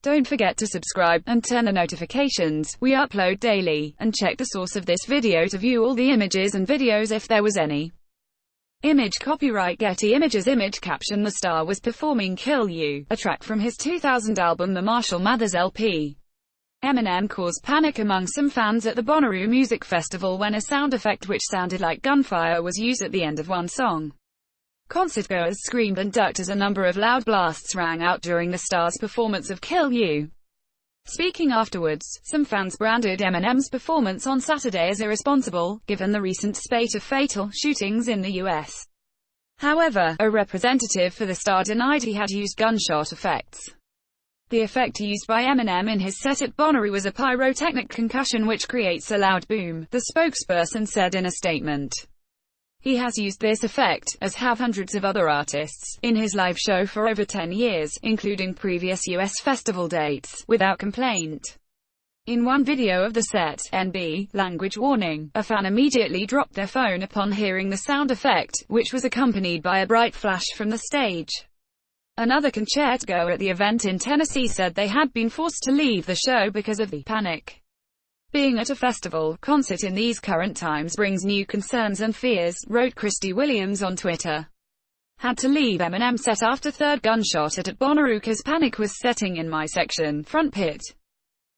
Don't forget to subscribe, and turn the notifications. We upload daily. And check the source of this video to view all the images and videos if there was any. Image copyright Getty Images. Image caption: The star was performing Kill You, a track from his 2000 album The Marshall Mathers LP. Eminem caused panic among some fans at the Bonnaroo Music Festival when a sound effect which sounded like gunfire was used at the end of one song. Concertgoers screamed and ducked as a number of loud blasts rang out during the star's performance of Kill You. Speaking afterwards, some fans branded Eminem's performance on Saturday as irresponsible, given the recent spate of fatal shootings in the U.S. However, a representative for the star denied he had used gunshot effects. The effect used by Eminem in his set at Bonnaroo was a pyrotechnic concussion which creates a loud boom, the spokesperson said in a statement. He has used this effect, as have hundreds of other artists, in his live show for over 10 years, including previous U.S. festival dates, without complaint. In one video of the set, NB, language warning, a fan immediately dropped their phone upon hearing the sound effect, which was accompanied by a bright flash from the stage. Another concertgoer at the event in Tennessee said they had been forced to leave the show because of the panic. Being at a festival concert in these current times brings new concerns and fears, wrote Christy Williams on Twitter. Had to leave Eminem set after third gunshot at Bonnaroo 'cause panic was setting in my section, front pit.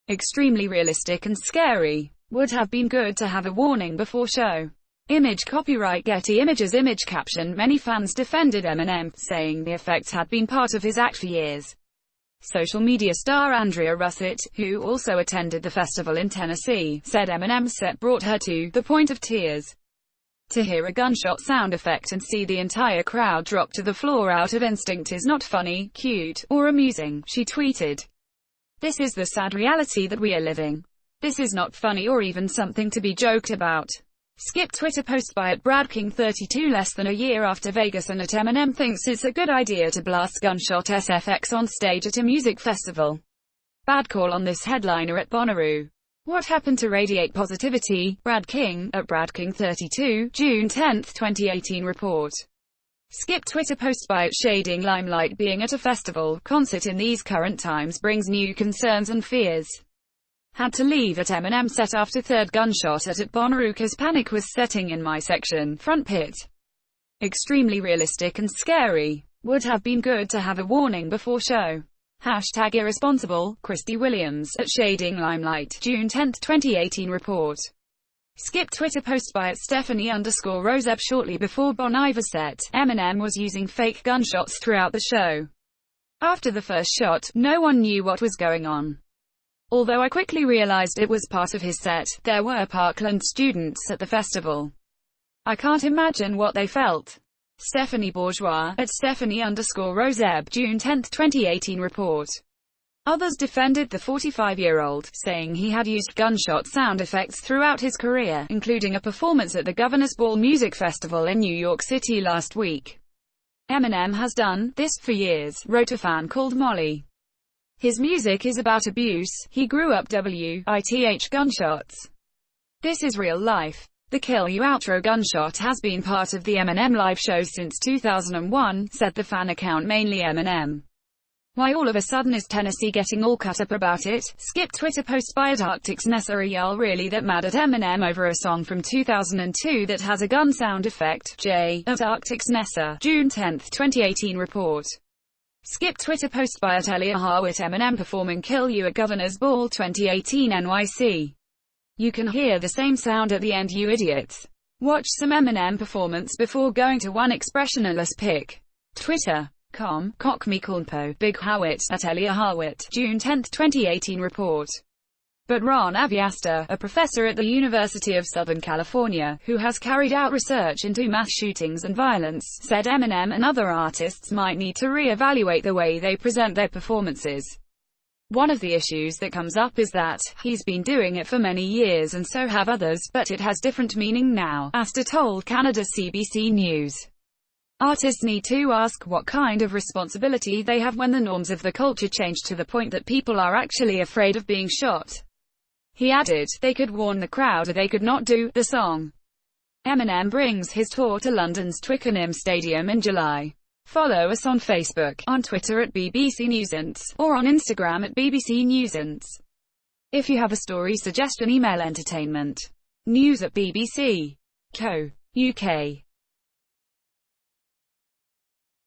Extremely realistic and scary. Would have been good to have a warning before show. Image copyright Getty Images. Image caption: Many fans defended Eminem, saying the effects had been part of his act for years. Social media star Andrea Russett, who also attended the festival in Tennessee, said Eminem's set brought her to the point of tears. To hear a gunshot sound effect and see the entire crowd drop to the floor out of instinct is not funny, cute, or amusing, she tweeted. This is the sad reality that we are living. This is not funny or even something to be joked about. Skip Twitter post by @BradKing32. Less than a year after Vegas and Eminem thinks it's a good idea to blast gunshot SFX on stage at a music festival. Bad call on this headliner at Bonnaroo. What happened to radiate positivity? Brad King, @BradKing32, June 10, 2018 report. Skip Twitter post by @Shading Limelight. Being at a festival concert in these current times brings new concerns and fears. Had to leave at Eminem set after third gunshot at Bonnaroo 'cause panic was setting in my section, front pit. Extremely realistic and scary. Would have been good to have a warning before show. #irresponsible, Christy Williams, @Shading Limelight, June 10, 2018 report. Skip Twitter post by @Stephanie_Roseb. Shortly before Bon Iver set, Eminem was using fake gunshots throughout the show. After the first shot, no one knew what was going on. Although I quickly realized it was part of his set, there were Parkland students at the festival. I can't imagine what they felt. Stephanie Bourgeois, @Stephanie_Roseb, June 10, 2018 report. Others defended the 45-year-old, saying he had used gunshot sound effects throughout his career, including a performance at the Governor's Ball Music Festival in New York City last week. Eminem has done this for years, wrote a fan called Molly. His music is about abuse. He grew up with gunshots. This is real life. The Kill You outro gunshot has been part of the Eminem live shows since 2001, said the fan account Mainly Eminem. Why all of a sudden is Tennessee getting all cut up about it? Skip Twitter post by @ArcticSnessa. Are y'all really that mad at Eminem over a song from 2002 that has a gun sound effect? J. @ArcticSnessa, June 10, 2018 report. Skip Twitter post by @Elia Harwit. Eminem performing Kill You at Governor's Ball 2018 NYC. You can hear the same sound at the end, you idiots. Watch some Eminem performance before going to one expressionless pic. Twitter.com, Cockmecornpo, Big Howit, @Elia Harwit, June 10, 2018 report. But Ron Aviasta, a professor at the University of Southern California, who has carried out research into mass shootings and violence, said Eminem and other artists might need to re-evaluate the way they present their performances. One of the issues that comes up is that he's been doing it for many years and so have others, but it has different meaning now, Asta told Canada's CBC News. Artists need to ask what kind of responsibility they have when the norms of the culture change to the point that people are actually afraid of being shot. He added, they could warn the crowd or they could not do the song. Eminem brings his tour to London's Twickenham Stadium in July. Follow us on Facebook, on Twitter at BBC Newsance, or on Instagram at BBC Newsance. If you have a story suggestion, email entertainment news@bbc.co.uk.